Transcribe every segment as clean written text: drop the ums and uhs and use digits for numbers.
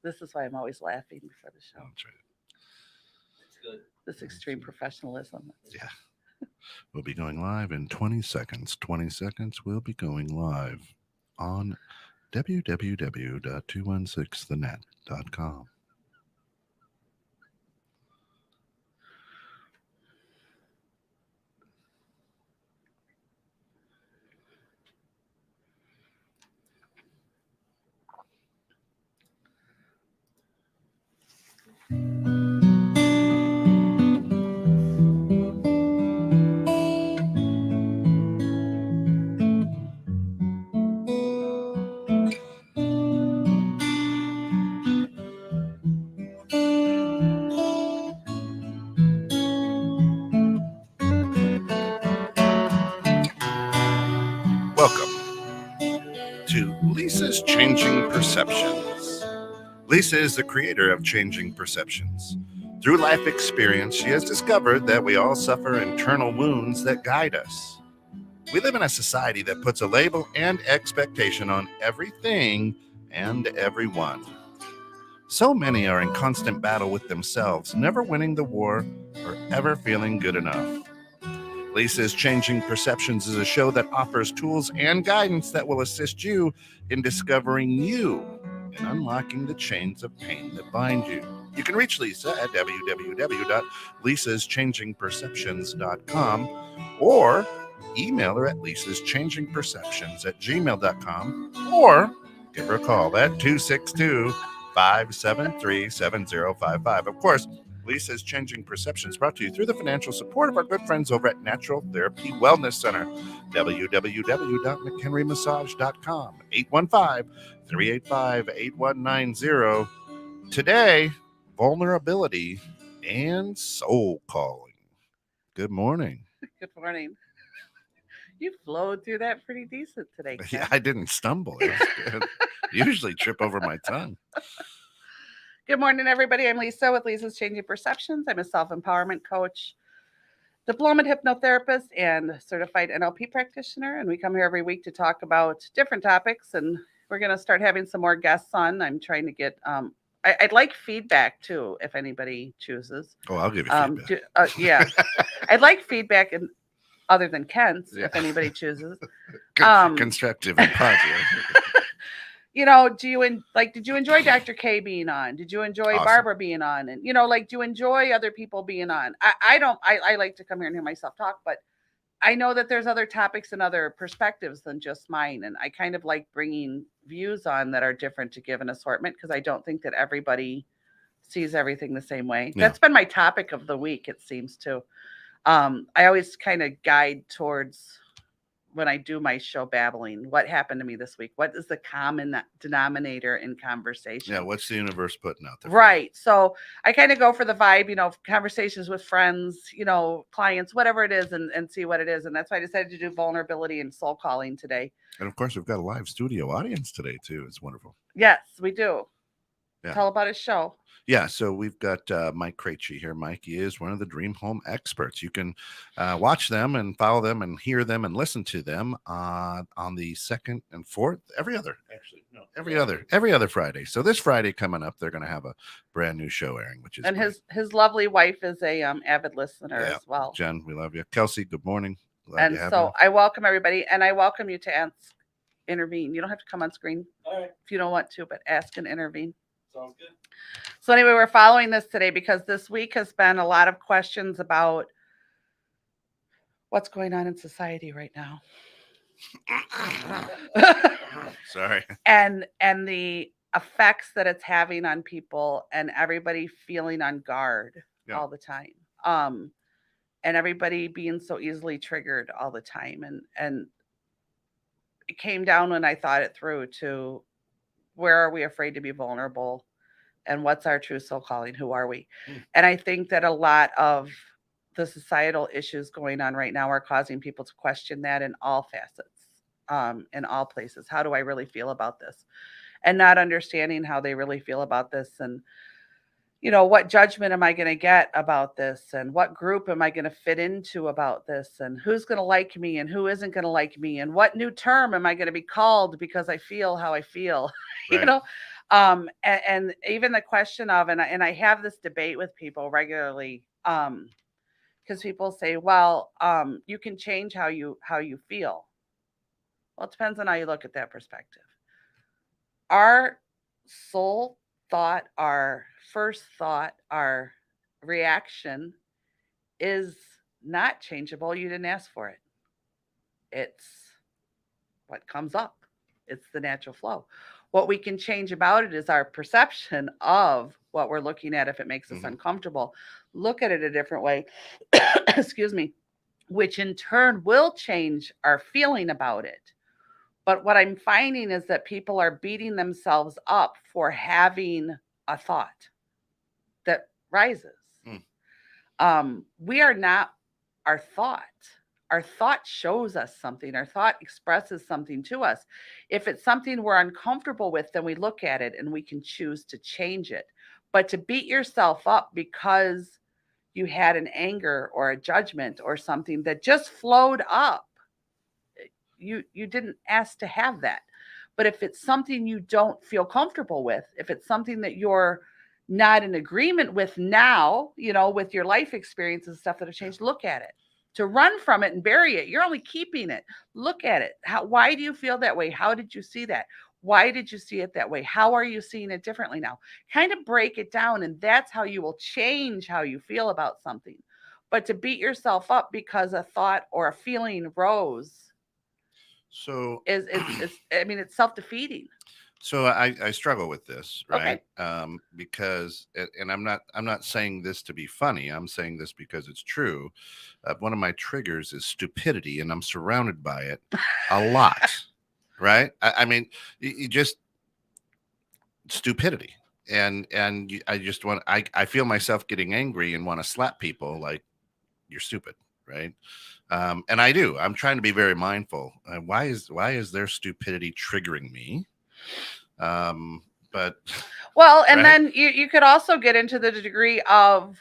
This is why I'm always laughing before the show. That's right. It's good. This extreme professionalism. Yeah. We'll be going live in 20 seconds. 20 seconds. We'll be going live on www.216thenet.com. Welcome to Lisa's Changing Perceptions. Lisa is the creator of Changing Perceptions. Through life experience, she has discovered that we all suffer internal wounds that guide us. We live in a society that puts a label and expectation on everything and everyone. So many are in constant battle with themselves, never winning the war or ever feeling good enough. Lisa's Changing Perceptions is a show that offers tools and guidance that will assist you in discovering you and unlocking the chains of pain that bind you. You can reach Lisa at www.lisaschangingperceptions.com or email her at lisaschangingperceptions@gmail.com or give her a call at 262-573-7055. Of course, Lisa's Changing Perceptions brought to you through the financial support of our good friends over at Natural Therapy Wellness Center, www.mchenrymassage.com, 815-385-8190. Today, vulnerability and soul calling. Good morning. Good morning. You flowed through that pretty decent today, Ken. Yeah, I didn't stumble. It was good. Usually trip over my tongue. Good morning, everybody. I'm Lisa with Lisa's Changing Perceptions. I'm a self-empowerment coach, diplomat hypnotherapist, and certified NLP practitioner. And we come here every week to talk about different topics. And we're going to start having some more guests on. I'm trying to get, I'd like feedback too, if anybody chooses. Oh, I'll give you feedback. Yeah. I'd like feedback and other than Ken's, Yeah. if anybody chooses. Constructive and positive. Did you enjoy Dr. K being on? Did you enjoy Awesome. Barbara being on? And do you enjoy other people being on? I don't. I like to come here and hear myself talk, but I know that there's other topics and other perspectives than just mine, and I kind of like bringing views on that are different to give an assortment because I don't think that everybody sees everything the same way. Yeah. That's been my topic of the week, it seems to. I always kind of guide towards when I do my show babbling, what happened to me this week? What is the common denominator in conversation? Yeah, what's the universe putting out there? Right. So I kind of go for the vibe, conversations with friends, clients, whatever it is, and see what it is. And that's why I decided to do vulnerability and soul calling today. And of course, we've got a live studio audience today, too. It's wonderful. Yes, we do. Yeah. Tell about his show. Yeah, so we've got Mike Krejci here. Mike is one of the Dream Home experts. You can watch them and follow them and hear them and listen to them on the second and fourth, every other Friday. So this Friday coming up, they're going to have a brand new show airing, which is and great. his lovely wife is a avid listener as well. Jen, we love you. Kelsey, good morning. Glad And to have so you. I welcome everybody, and I welcome you to intervene. You don't have to come on screen All right. if you don't want to, but ask and intervene. Sounds good. So anyway, we're following this today because this week has been a lot of questions about what's going on in society right now. Sorry. and the effects that it's having on people and everybody feeling on guard all the time. And everybody being so easily triggered all the time. And it came down when I thought it through to where are we afraid to be vulnerable? And what's our true soul calling? Who are we? And I think that a lot of the societal issues going on right now are causing people to question that in all facets, in all places. How do I really feel about this? And not understanding how they really feel about this. And, what judgment am I going to get about this? And what group am I going to fit into about this? And who's going to like me and who isn't going to like me? And what new term am I going to be called because I feel how I feel? Right. And even the question of, and I have this debate with people regularly, because people say, well, you can change how you feel. Well, it depends on how you look at that perspective. Our soul thought, our first thought, our reaction is not changeable. You didn't ask for it. It's what comes up. It's the natural flow. What we can change about it is our perception of what we're looking at if it makes us uncomfortable. Look at it a different way. Excuse me. Which in turn will change our feeling about it. But what I'm finding is that people are beating themselves up for having a thought that rises. We are not our thought. Our thought shows us something. Our thought expresses something to us. If it's something we're uncomfortable with, then we look at it and we can choose to change it. But to beat yourself up because you had an anger or a judgment or something that just flowed up, you didn't ask to have that. But if it's something you don't feel comfortable with, if it's something that you're not in agreement with now, with your life experiences and stuff that have changed, look at it. To run from it and bury it, you're only keeping it. Look at it. Why do you feel that way? How did you see that? Why did you see it that way? How are you seeing it differently now? Kind of break it down, and that's how you will change how you feel about something. But to beat yourself up because a thought or a feeling rose, so it's self-defeating. So I struggle with this, right? Okay. Because, and I'm not saying this to be funny. I'm saying this because it's true. One of my triggers is stupidity, and I'm surrounded by it a lot, right? I mean, you just stupidity, and I just I feel myself getting angry and want to slap people like, you're stupid, right? And I do. I'm trying to be very mindful. Why is their stupidity triggering me? But well, and right? then you could also get into the degree of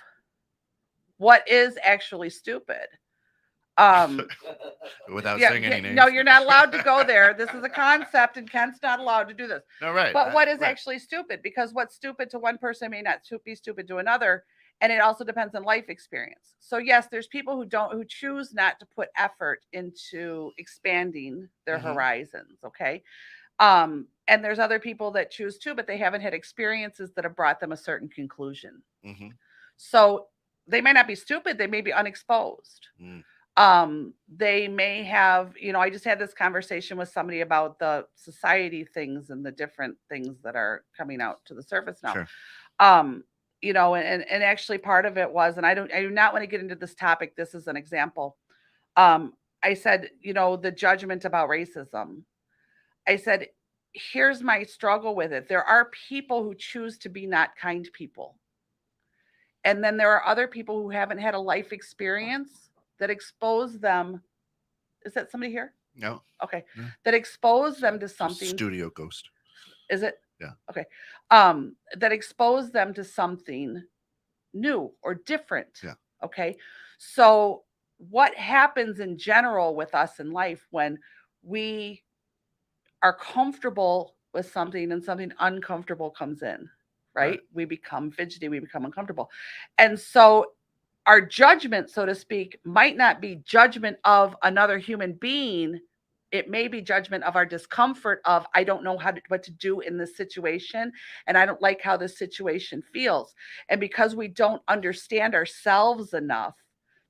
what is actually stupid. Without saying any names. No, you're not allowed to go there. This is a concept, and Kent's not allowed to do this. No, right. But what is actually stupid? Because what's stupid to one person may not be stupid to another. And it also depends on life experience. So yes, there's people who choose not to put effort into expanding their horizons. Okay. And there's other people that choose to, but they haven't had experiences that have brought them a certain conclusion. So they may not be stupid. They may be unexposed. They may have, I just had this conversation with somebody about the society things and the different things that are coming out to the surface now. Sure. And actually part of it was, and I do not want to get into this topic. This is an example. I said, the judgment about racism. I said, here's my struggle with it. There are people who choose to be not kind people. And then there are other people who haven't had a life experience that expose them. Is that somebody here? No. Okay. No. That expose them to something. Studio ghost. Is it? Yeah. Okay. That expose them to something new or different. Yeah. Okay. So what happens in general with us in life when we are comfortable with something and something uncomfortable comes in, right? We become fidgety, we become uncomfortable. And so our judgment, so to speak, might not be judgment of another human being. It may be judgment of our discomfort of, I don't know what to do in this situation, and I don't like how this situation feels. And because we don't understand ourselves enough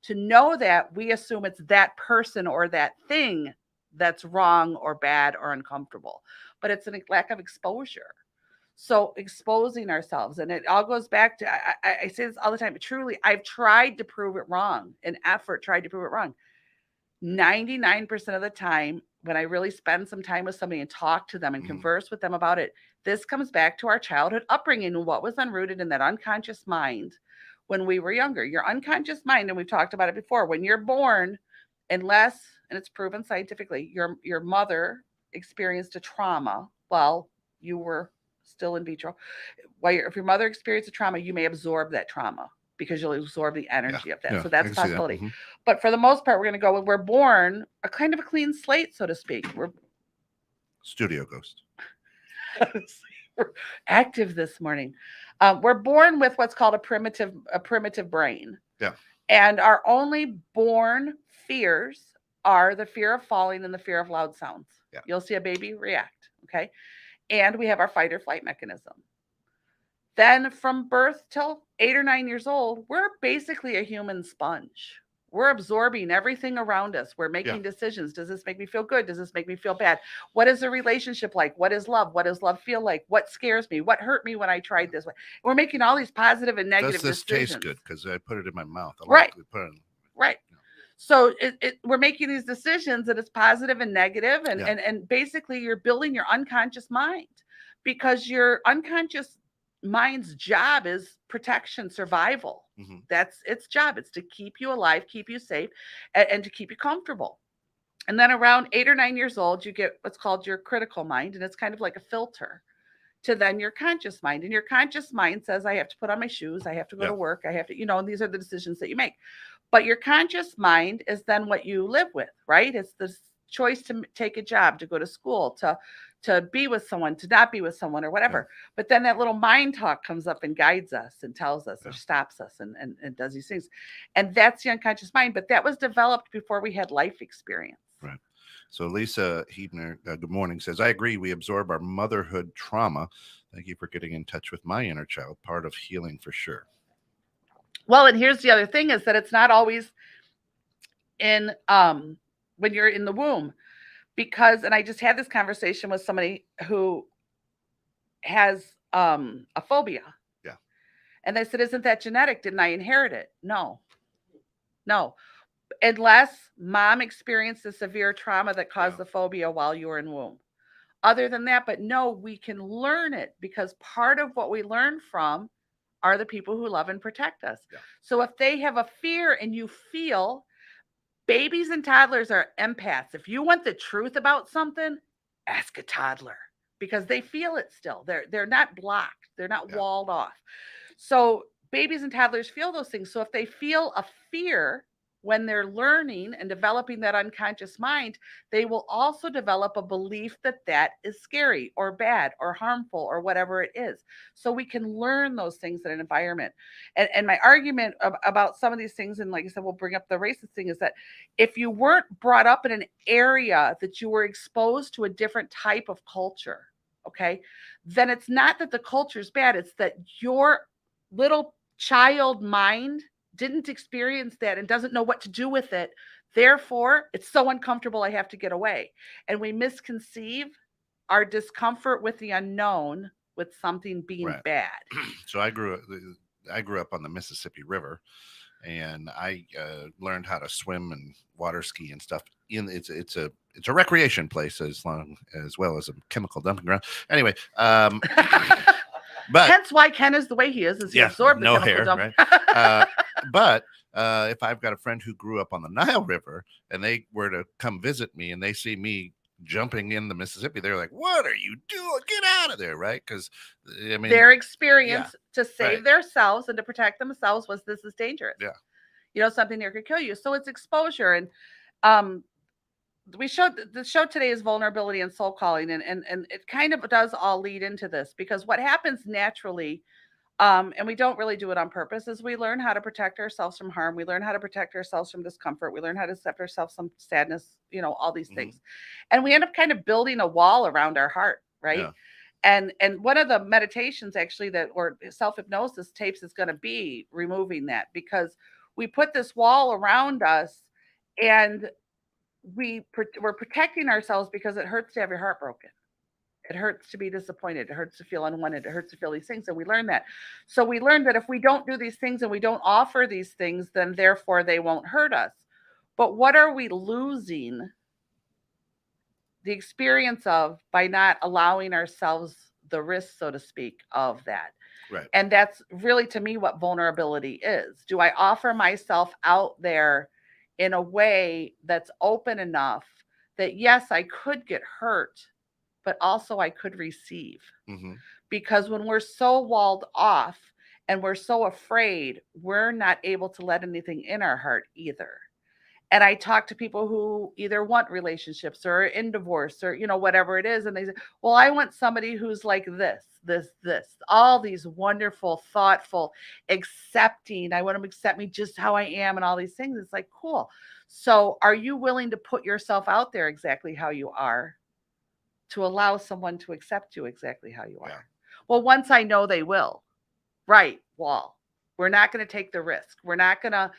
to know that, we assume it's that person or that thing that's wrong or bad or uncomfortable. But it's a lack of exposure. So exposing ourselves, and it all goes back to, I say this all the time, but truly, I've tried to prove it wrong, tried to prove it wrong. 99% of the time, when I really spend some time with somebody and talk to them and converse with them about it, this comes back to our childhood upbringing and what was unrooted in that unconscious mind when we were younger. Your unconscious mind, and we've talked about it before, when you're born, unless, and it's proven scientifically, your mother experienced a trauma while you were still in vitro. If your mother experienced a trauma, you may absorb that trauma because you'll absorb the energy of that. So that's a possibility. That. But for the most part, we're going to go with, we're born a kind of a clean slate, so to speak. We're studio ghost. We're active this morning. We're born with what's called a primitive brain. Yeah. And our only born fears are the fear of falling and the fear of loud sounds. Yeah. You'll see a baby react. Okay. And we have our fight or flight mechanism. Then from birth till 8 or 9 years old, we're basically a human sponge. We're absorbing everything around us. We're making decisions. Does this make me feel good? Does this make me feel bad? What is a relationship like? What is love? What does love feel like? What scares me? What hurt me when I tried this? We're making all these positive and negative Does this decisions. taste good? Because I put it in my mouth. Right. Put it in, right. So we're making these decisions that it's positive and negative, and basically you're building your unconscious mind, because your unconscious mind's job is protection, survival. Mm-hmm. That's its job. It's to keep you alive, keep you safe, and to keep you comfortable. And then around 8 or 9 years old, you get what's called your critical mind, and it's kind of like a filter to then your conscious mind. And your conscious mind says, I have to put on my shoes, I have to go to work, I have to, and these are the decisions that you make. But your conscious mind is then what you live with, right? It's the choice to take a job, to go to school, to be with someone, to not be with someone, or whatever. But then that little mind talk comes up and guides us and tells us or stops us and does these things. And that's the unconscious mind. But that was developed before we had life experience. Right. So Lisa Heedner, good morning, says, I agree. We absorb our motherhood trauma. Thank you for getting in touch with my inner child. Part of healing for sure. Well, and here's the other thing is that it's not always in when you're in the womb, because, and I just had this conversation with somebody who has a phobia. Yeah. And they said, isn't that genetic? Didn't I inherit it? No. Unless mom experienced a severe trauma that caused the phobia while you were in womb. Other than that, but no, we can learn it, because part of what we learn from are the people who love and protect us. Yeah. So if they have a fear and you feel, babies and toddlers are empaths. If you want the truth about something, ask a toddler, because they feel it still. They're not blocked. They're not walled off. So babies and toddlers feel those things. So if they feel a fear when they're learning and developing that unconscious mind, they will also develop a belief that that is scary or bad or harmful or whatever it is. So we can learn those things in an environment. And my argument about some of these things, and like I said, we'll bring up the racist thing, is that if you weren't brought up in an area that you were exposed to a different type of culture, okay, then it's not that the culture is bad. It's that your little child mind didn't experience that and doesn't know what to do with it. Therefore, it's so uncomfortable, I have to get away. And we misconceive our discomfort with the unknown with something being bad. So I grew up on the Mississippi River, and I learned how to swim and water ski and stuff. It's a recreation place as well as a chemical dumping ground. Anyway, but hence why Ken is the way he is he absorbed the chemical hair, dump. Right? But if I've got a friend who grew up on the Nile River and they were to come visit me and they see me jumping in the Mississippi, they're like, what are you doing? Get out of there, right? Because I mean, their experience to save themselves and to protect themselves was, this is dangerous. Yeah. Something there could kill you. So it's exposure. And we showed the show today is vulnerability and soul calling, and it kind of does all lead into this, because what happens naturally, and we don't really do it on purpose, is we learn how to protect ourselves from harm. We learn how to protect ourselves from discomfort. We learn how to accept ourselves some sadness, all these things. And we end up kind of building a wall around our heart, right? Yeah. And one of the meditations actually or self-hypnosis tapes is going to be removing that, because we put this wall around us, and we're protecting ourselves because it hurts to have your heart broken. It hurts to be disappointed. It hurts to feel unwanted. It hurts to feel these things. And we learn that. So we learn that if we don't do these things and we don't offer these things, then therefore they won't hurt us. But what are we losing the experience of by not allowing ourselves the risk, so to speak, of that? Right. And that's really, to me, what vulnerability is. Do I offer myself out there in a way that's open enough that, yes, I could get hurt, but also I could receive? Because when we're so walled off and we're so afraid, we're not able to let anything in our heart either. And I talk to people who either want relationships or are in divorce or, whatever it is. And they say, well, I want somebody who's like this, all these wonderful, thoughtful, accepting. I want them to accept me just how I am and all these things. It's like, cool. So are you willing to put yourself out there exactly how you are to allow someone to accept you exactly how you are? Yeah. Well, once I know they will, right, Wall. We're not going to take the risk. We're not going to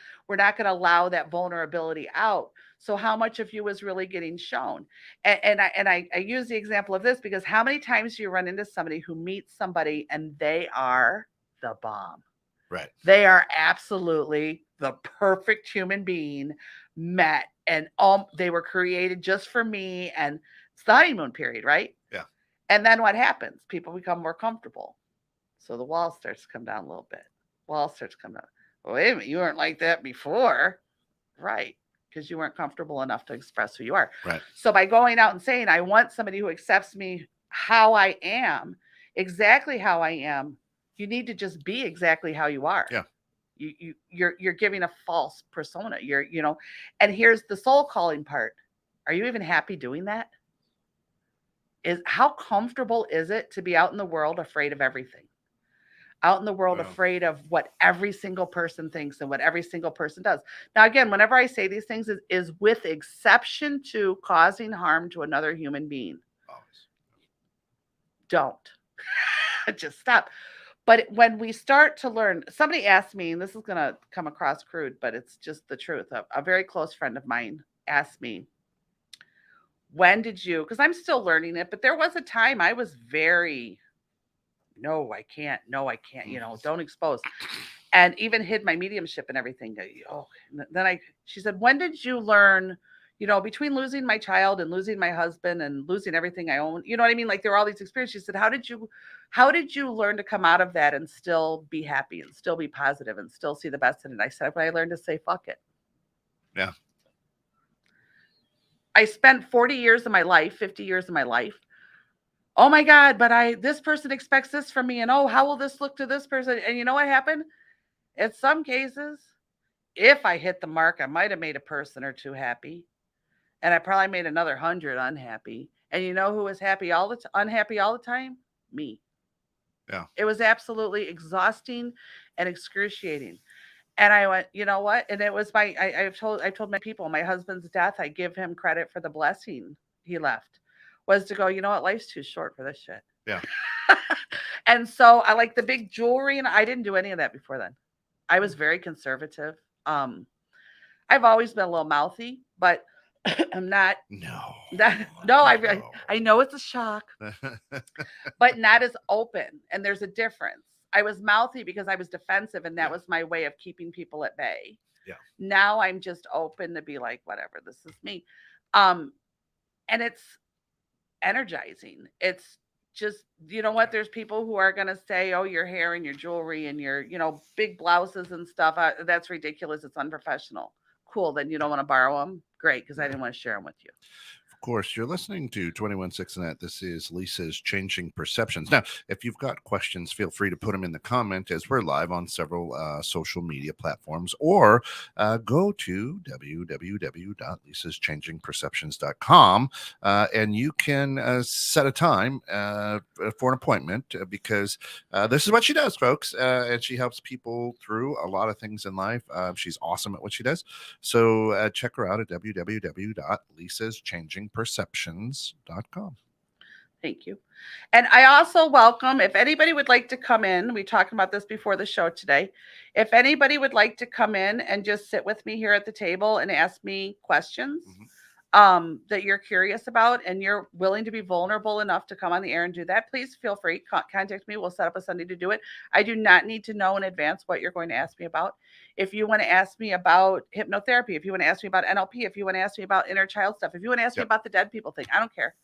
allow that vulnerability out. So how much of you is really getting shown? And I use the example of this because how many times do you run into somebody who meets somebody and they are the bomb? Right. They are absolutely the perfect human being met, and they were created just for me. And it's the honeymoon period, right? Yeah. And then what happens? People become more comfortable. So the wall starts to come down a little bit. Wall starts to come down. Well, wait a minute, you weren't like that before. Right. Because you weren't comfortable enough to express who you are. Right. So by going out and saying, I want somebody who accepts me how I am, exactly how I am, you need to just be exactly how you are. Yeah. You're giving a false persona. And here's the soul calling part. Are you even happy doing that? How comfortable is it to be out in the world afraid of everything? Out in the world, Wow. afraid of what every single person thinks and what every single person does. Now, again, whenever I say these things is with exception to causing harm to another human being. Always. Don't. Just stop. But when we start to learn, somebody asked me, and this is going to come across crude, but it's just the truth. A very close friend of mine asked me, when did you, because I'm still learning it, but there was a time I was very, no, I can't, don't expose. And even hid my mediumship and everything. Then she said, when did you learn, between losing my child and losing my husband and losing everything I own, you know what I mean? Like there were all these experiences. She said, how did you learn to come out of that and still be happy and still be positive and still see the best in it? I said, when I learned to say, fuck it. Yeah. I spent 40 years of my life, 50 years of my life. Oh my God, but this person expects this from me. And oh, how will this look to this person? And you know what happened? In some cases, if I hit the mark, I might have made a person or two happy. And I probably made another 100 unhappy. And you know who was unhappy all the time? Me. Yeah. It was absolutely exhausting and excruciating. And I went, you know what? And it was I've told my people, my husband's death, I give him credit for the blessing he left, was to go, you know what? Life's too short for this shit. Yeah. And so I like the big jewelry, and I didn't do any of that before then. I was very conservative. I've always been a little mouthy, but I'm not. No. I know it's a shock, but not as open. And there's a difference. I was mouthy because I was defensive, and that was my way of keeping people at bay. Yeah. Now I'm just open to be like, whatever, this is me. And it's energizing. It's just, you know what? There's people who are going to say, oh, your hair and your jewelry and your, big blouses and stuff. That's ridiculous. It's unprofessional. Cool. Then you don't want to borrow them. Great. Because I didn't want to share them with you. Of course, you're listening to 21.6 Net. This is Lisa's Changing Perceptions. Now, if you've got questions, feel free to put them in the comment as we're live on several social media platforms, or go to www.lisaschangingperceptions.com and you can set a time for an appointment because this is what she does, folks. And she helps people through a lot of things in life. She's awesome at what she does. So check her out at www.lisaschangingperceptions.com. Thank you. And I also welcome, if anybody would like to come in, we talked about this before the show today. If anybody would like to come in and just sit with me here at the table and ask me questions that you're curious about, and you're willing to be vulnerable enough to come on the air and do that, please feel free. Contact me. We'll set up a Sunday to do it. I do not need to know in advance what you're going to ask me about. If you want to ask me about hypnotherapy, if you want to ask me about NLP, if you want to ask me about inner child stuff, if you want to ask me about the dead people thing, I don't care.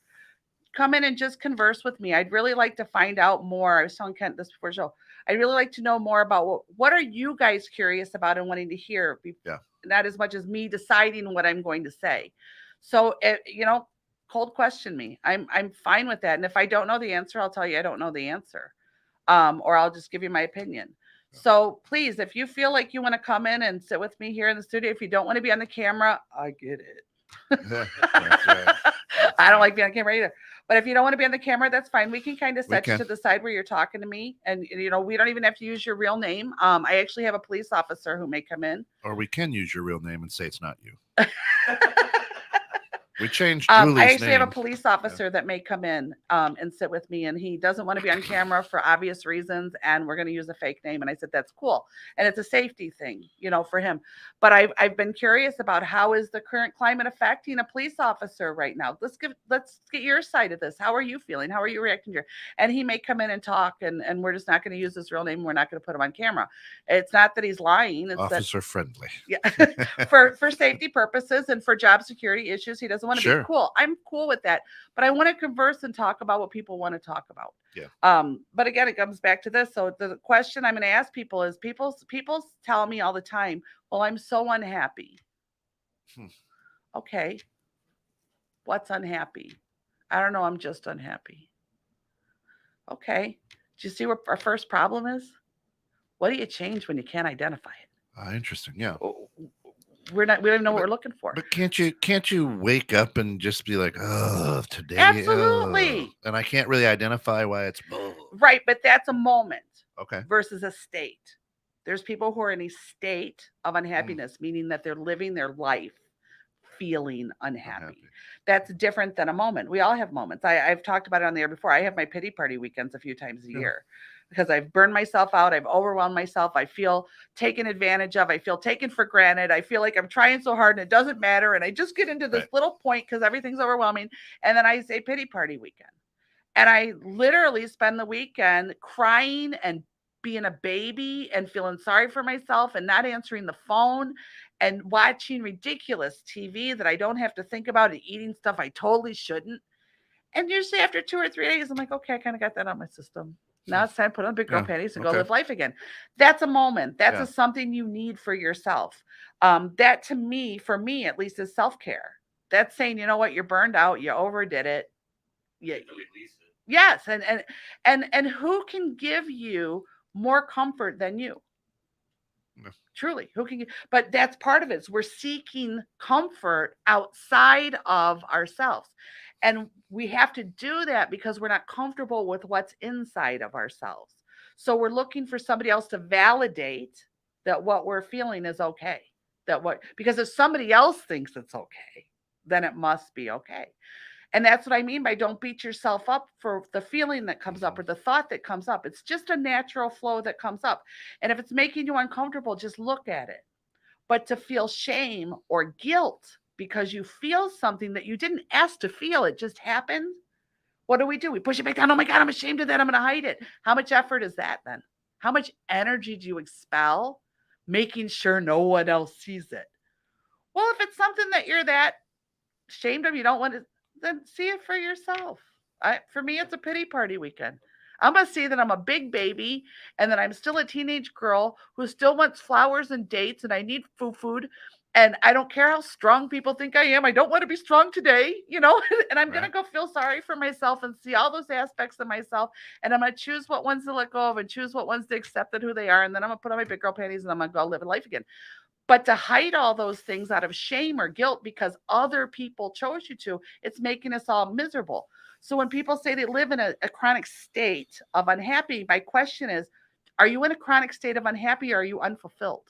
Come in and just converse with me. I'd really like to find out more. I was telling Kent this before the show. I'd really like to know more about what are you guys curious about and wanting to hear. Not as much as me deciding what I'm going to say. So, cold question me. I'm fine with that. And if I don't know the answer, I'll tell you I don't know the answer. Or I'll just give you my opinion. So please, if you feel like you want to come in and sit with me here in the studio, if you don't want to be on the camera, I get it. That's right. I don't like being on camera either. But if you don't want to be on the camera, that's fine. We can kind of We set you can. to the side where you're talking to me. And, we don't even have to use your real name. I actually have a police officer who may come in. Or we can use your real name and say it's not you. We changed Julie's I actually name. have a police officer that may come in and sit with me, and he doesn't want to be on camera for obvious reasons, and we're going to use a fake name. And I said, that's cool. And it's a safety thing, for him. But I've been curious about how is the current climate affecting a police officer right now? Let's get your side of this. How are you feeling? How are you reacting to and he may come in and talk, and we're just not going to use his real name. We're not going to put him on camera. It's not that he's lying. It's Officer friendly. Yeah, for safety purposes and for job security issues, he doesn't want to be cool. I'm cool with that, but I want to converse and talk about what people want to talk about. Yeah. But again, it comes back to this. So the question I'm going to ask people is, people tell me all the time, well, I'm so unhappy. Okay. What's unhappy? I don't know. I'm just unhappy. Okay. Do you see what our first problem is? What do you change when you can't identify it? Interesting. Yeah. We don't even know what we're looking for. But can't you wake up and just be like, oh, today? Absolutely. And I can't really identify why it's right, but that's a moment. Okay. Versus a state. There's people who are in a state of unhappiness, meaning that they're living their life feeling unhappy. That's different than a moment. We all have moments. I've talked about it on the air before. I have my pity party weekends a few times a year. Because I've burned myself out. I've overwhelmed myself. I feel taken advantage of. I feel taken for granted. I feel like I'm trying so hard and it doesn't matter. And I just get into this little point because everything's overwhelming. And then I say pity party weekend. And I literally spend the weekend crying and being a baby and feeling sorry for myself and not answering the phone and watching ridiculous TV that I don't have to think about and eating stuff I totally shouldn't. And usually after 2 or 3 days, I'm like, okay, I kind of got that out of my system. Now it's time to put on big girl panties and go live life again. That's a moment. That's something you need for yourself. That to me, for me at least, is self-care. That's saying, you know what, you're burned out, you overdid it. Yes, and who can give you more comfort than you? No. Truly, who can? But that's part of it. We're seeking comfort outside of ourselves. And we have to do that because we're not comfortable with what's inside of ourselves. So we're looking for somebody else to validate that what we're feeling is okay. Because if somebody else thinks it's okay, then it must be okay. And that's what I mean by don't beat yourself up for the feeling that comes up or the thought that comes up. It's just a natural flow that comes up. And if it's making you uncomfortable, just look at it. But to feel shame or guilt because you feel something that you didn't ask to feel, it just happened. What do? We push it back down. Oh my God, I'm ashamed of that. I'm going to hide it. How much effort is that then? How much energy do you expel making sure no one else sees it? Well, if it's something that you're that ashamed of, you don't want to, then see it for yourself. For me, it's a pity party weekend. I'm going to see that I'm a big baby and that I'm still a teenage girl who still wants flowers and dates and I need food. And I don't care how strong people think I am. I don't want to be strong today, and I'm going to go feel sorry for myself and see all those aspects of myself. And I'm going to choose what ones to let go of and choose what ones to accept that who they are. And then I'm going to put on my big girl panties and I'm going to go live a life again. But to hide all those things out of shame or guilt because other people chose you to, it's making us all miserable. So when people say they live in a chronic state of unhappy, my question is, are you in a chronic state of unhappy or are you unfulfilled?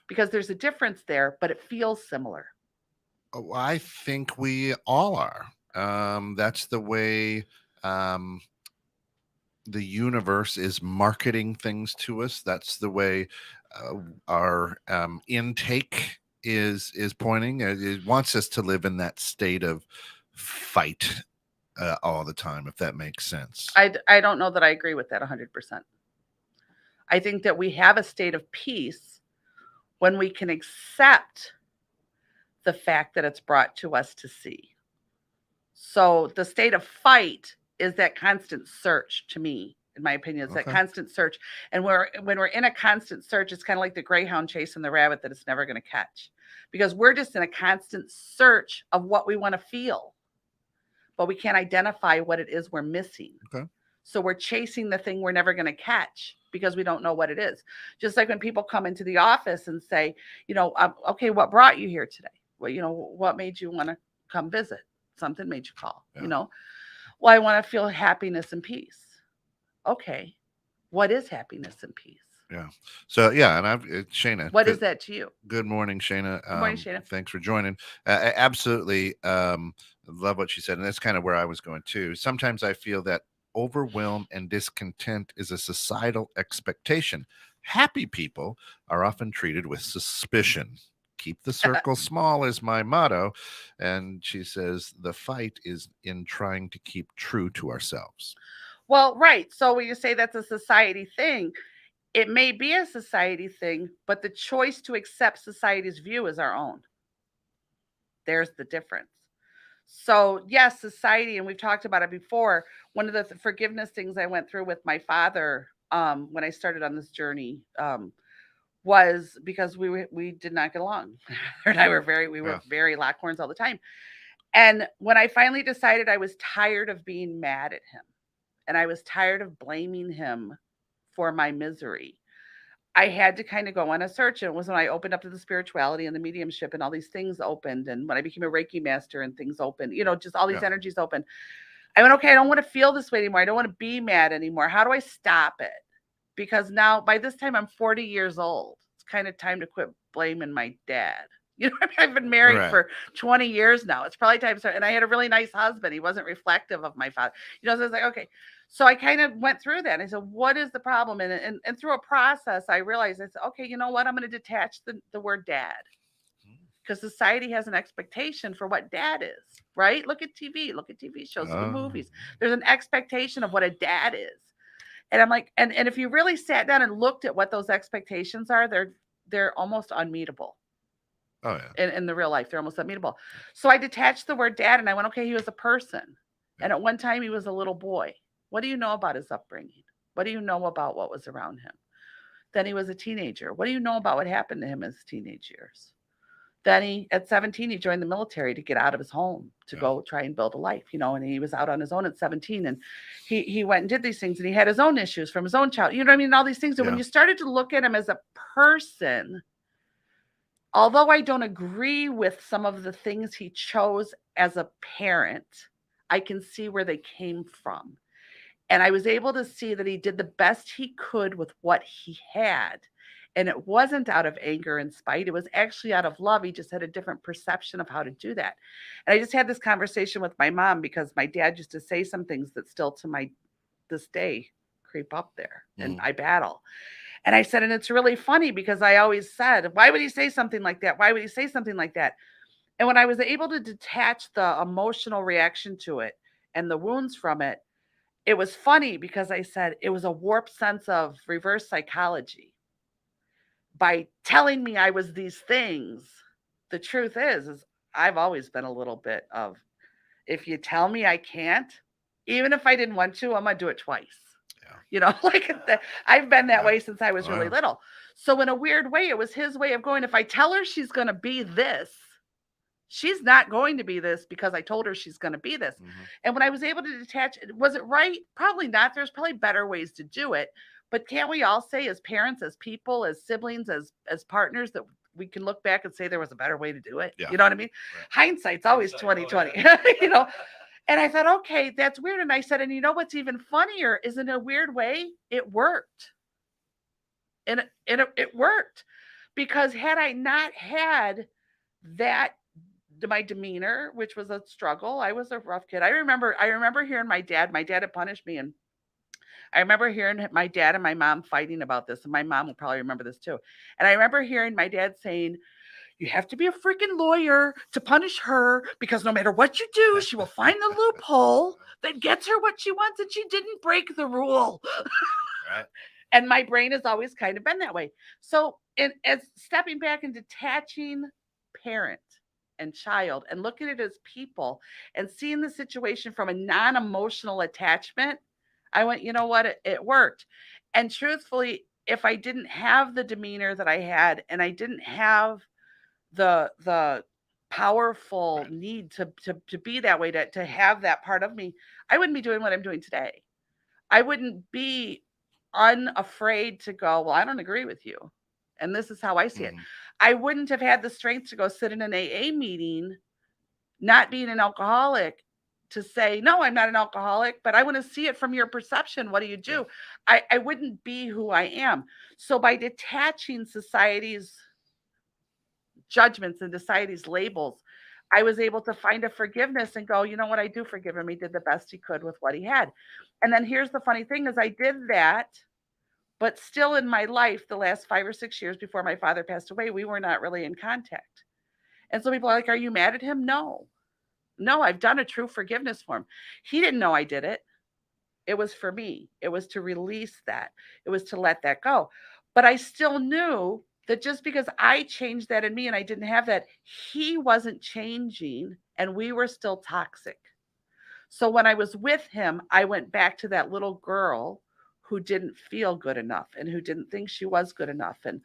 Because there's a difference there, but it feels similar. Oh, I think we all are. That's the way the universe is marketing things to us. That's the way our intake is pointing. It wants us to live in that state of fight all the time, if that makes sense. I don't know that I agree with that 100%. I think that we have a state of peace when we can accept the fact that it's brought to us to see. So the state of fight is that constant search to me, in my opinion. It's that constant search. And when we're in a constant search, it's kind of like the greyhound chasing the rabbit that it's never going to catch. Because we're just in a constant search of what we want to feel. But we can't identify what it is we're missing. Okay. So we're chasing the thing we're never going to catch. because we don't know what it is. Just like when people come into the office and say, okay, what brought you here today? Well, what made you want to come visit? Something made you call, Well, I want to feel happiness and peace. Okay. What is happiness and peace? Yeah. So yeah, and Shana. What is that to you? Good morning, Shana. Good morning, Shana. Thanks for joining. Absolutely, love what she said, and that's kind of where I was going too. Sometimes I feel that overwhelm and discontent is a societal expectation. Happy people are often treated with suspicion. Keep the circle small is my motto. And she says the fight is in trying to keep true to ourselves. Well, right. So when you say that's a society thing, it may be a society thing, but the choice to accept society's view is our own. There's the difference. So yes, society, and we've talked about it before. One of the forgiveness things I went through with my father when I started on this journey was because we did not get along. And I were very lockhorns all the time. And when I finally decided I was tired of being mad at him, and I was tired of blaming him for my misery, I had to kind of go on a search. And it was when I opened up to the spirituality and the mediumship and all these things opened. And when I became a Reiki master and things opened, just all these energies open. I went, okay, I don't want to feel this way anymore. I don't want to be mad anymore. How do I stop it? Because now by this time I'm 40 years old. It's kind of time to quit blaming my dad. I've been married for 20 years now. It's probably time to start. And I had a really nice husband. He wasn't reflective of my father. So I was like, okay. So I kind of went through that. And I said, what is the problem? And through a process, I realized, I said, okay, you know what? I'm going to detach the word dad. Because society has an expectation for what dad is, right? Look at TV shows, look at movies. There's an expectation of what a dad is. And I'm like, and if you really sat down and looked at what those expectations are, they're almost unmeetable. Oh, yeah. In the real life, they're almost unmeetable. So I detached the word dad and I went, okay, he was a person. And at one time he was a little boy. What do you know about his upbringing? What do you know about what was around him? Then he was a teenager. What do you know about what happened to him in his teenage years? Then at 17, he joined the military to get out of his home, to go try and build a life, and he was out on his own at 17. And he went and did these things, and he had his own issues from his own child. You know what I mean? All these things. And when you started to look at him as a person, although I don't agree with some of the things he chose as a parent, I can see where they came from. And I was able to see that he did the best he could with what he had. And it wasn't out of anger and spite. It was actually out of love. He just had a different perception of how to do that. And I just had this conversation with my mom because my dad used to say some things that still to this day creep up there. And I battle. And I said, and it's really funny because I always said, why would he say something like that? Why would he say something like that? And when I was able to detach the emotional reaction to it and the wounds from it, it was funny because I said it was a warped sense of reverse psychology. By telling me I was these things, the truth is I've always been a little bit of, if you tell me I can't, even if I didn't want to, I'm going to do it twice. I've been that way since I was really little. So in a weird way, it was his way of going, if I tell her she's going to be this, she's not going to be this because I told her she's going to be this. And when I was able to detach, was it right? Probably not. There's probably better ways to do it. But can't we all say as parents, as people, as siblings, as partners, that we can look back and say there was a better way to do it? Yeah. You know what I mean? Right. Hindsight's always 20/20. And I thought, okay, that's weird. And I said, and you know what's even funnier is, in a weird way, it worked. And it worked, because had I not had that, my demeanor, which was a struggle, I was a rough kid. I remember hearing my dad had punished me, and I remember hearing my dad and my mom fighting about this, and my mom will probably remember this too. And I remember hearing my dad saying, you have to be a freaking lawyer to punish her, because no matter what you do, she will find the loophole that gets her what she wants, and she didn't break the rule. Right. And my brain has always kind of been that way. So as stepping back and detaching parent and child and looking at it as people and seeing the situation from a non-emotional attachment, I went, you know what, it worked. And truthfully, if I didn't have the demeanor that I had, and I didn't have the powerful need to be that way, to have that part of me, I wouldn't be doing what I'm doing today. I wouldn't be unafraid to go, well, I don't agree with you. And this is how I see it. I wouldn't have had the strength to go sit in an AA meeting, not being an alcoholic, to say, no, I'm not an alcoholic, but I want to see it from your perception. What do you do? I wouldn't be who I am. So by detaching society's judgments and society's labels, I was able to find a forgiveness and go, you know what? I do forgive him. He did the best he could with what he had. And then here's the funny thing is I did that, but still in my life, the last 5 or 6 years before my father passed away, we were not really in contact. And so people are like, are you mad at him? No, I've done a true forgiveness for him. He didn't know I did it. It was for me. It was to release that. It was to let that go. But I still knew that just because I changed that in me and I didn't have that, he wasn't changing and we were still toxic. So when I was with him, I went back to that little girl who didn't feel good enough and who didn't think she was good enough and,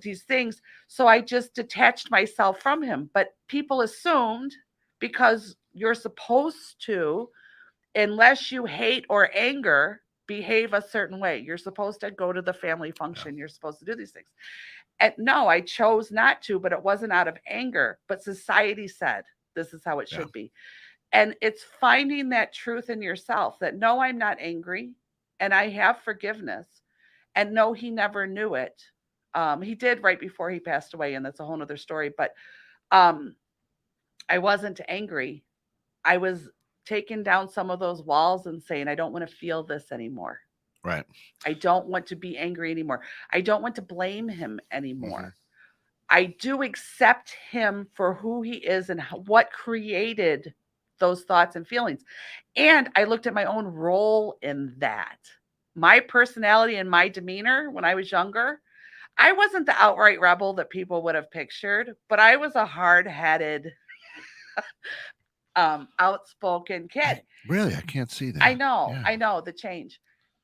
these things. So I just detached myself from him. But people assumed because you're supposed to, unless you hate or anger, behave a certain way. You're supposed to go to the family function. You're supposed to do these things. And no, I chose not to, but it wasn't out of anger. But society said this is how it should be. And it's finding that truth in yourself that no, I'm not angry and I have forgiveness. And no, he never knew it. He did right before he passed away, and that's a whole nother story. But I wasn't angry. I was taking down some of those walls and saying, I don't want to feel this anymore. Right. I don't want to be angry anymore. I don't want to blame him anymore. I do accept him for who he is and what created those thoughts and feelings. And I looked at my own role in that. My personality and my demeanor when I was younger, I wasn't the outright rebel that people would have pictured, but I was a hard-headed, outspoken kid. Really? I can't see that. I know the change.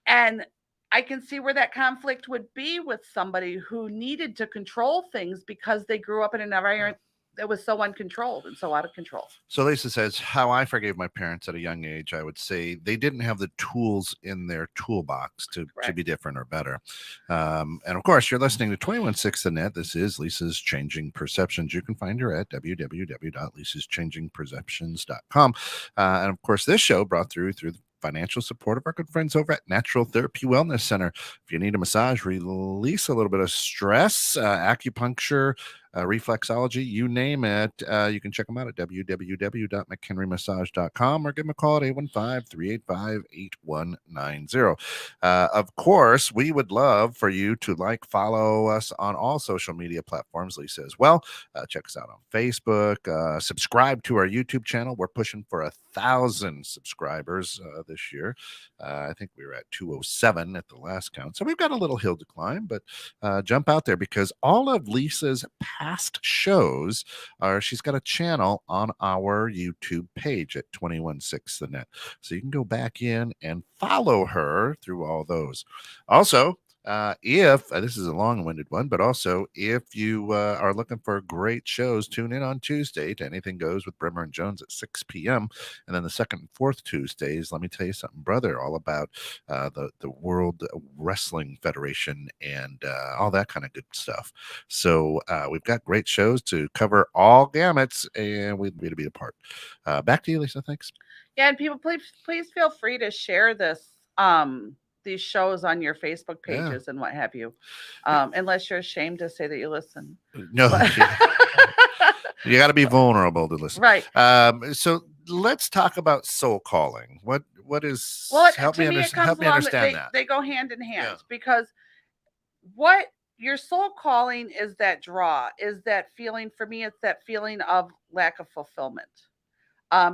And I can see where that conflict would be with somebody who needed to control things because they grew up in an environment that was so uncontrolled and so out of control. So Lisa says, how I forgave my parents at a young age, I would say they didn't have the tools in their toolbox to be different or better. And of course, you're listening to 216 The Net. This is Lisa's Changing Perceptions. You can find her at www.lisaschangingperceptions.com. And of course, this show brought through the financial support of our good friends over at Natural Therapy Wellness Center. If you need a massage, release a little bit of stress, acupuncture, reflexology, you name it, you can check them out at www.mchenrymassage.com or give them a call at 815-385-8190. Of course, we would love for you to follow us on all social media platforms, Lisa, as well. Check us out on Facebook, subscribe to our YouTube channel. We're pushing for 1,000 subscribers this year. I think we were at 207 at the last count. So we've got a little hill to climb, but jump out there because all of Lisa's past shows she's got a channel on our YouTube page at 216 The Net. So you can go back in and follow her through all those. Also, if this is a long-winded one, but also if you are looking for great shows, tune in on Tuesday to Anything Goes with Brimmer and Jones at 6 p.m. And then the second and fourth Tuesdays, let me tell you something, brother, all about the World Wrestling Federation and all that kind of good stuff. So we've got great shows to cover all gamuts, and we'd be to be a part. Back to you, Lisa. Thanks. Yeah, and people, please feel free to share this. These shows on your Facebook pages and what have you, unless you're ashamed to say that you listen. No, you got to be vulnerable to listen. Right. So let's talk about soul calling. What is? Well, help me understand that. They go hand in hand because what your soul calling is that draw, is that feeling. For me, it's that feeling of lack of fulfillment.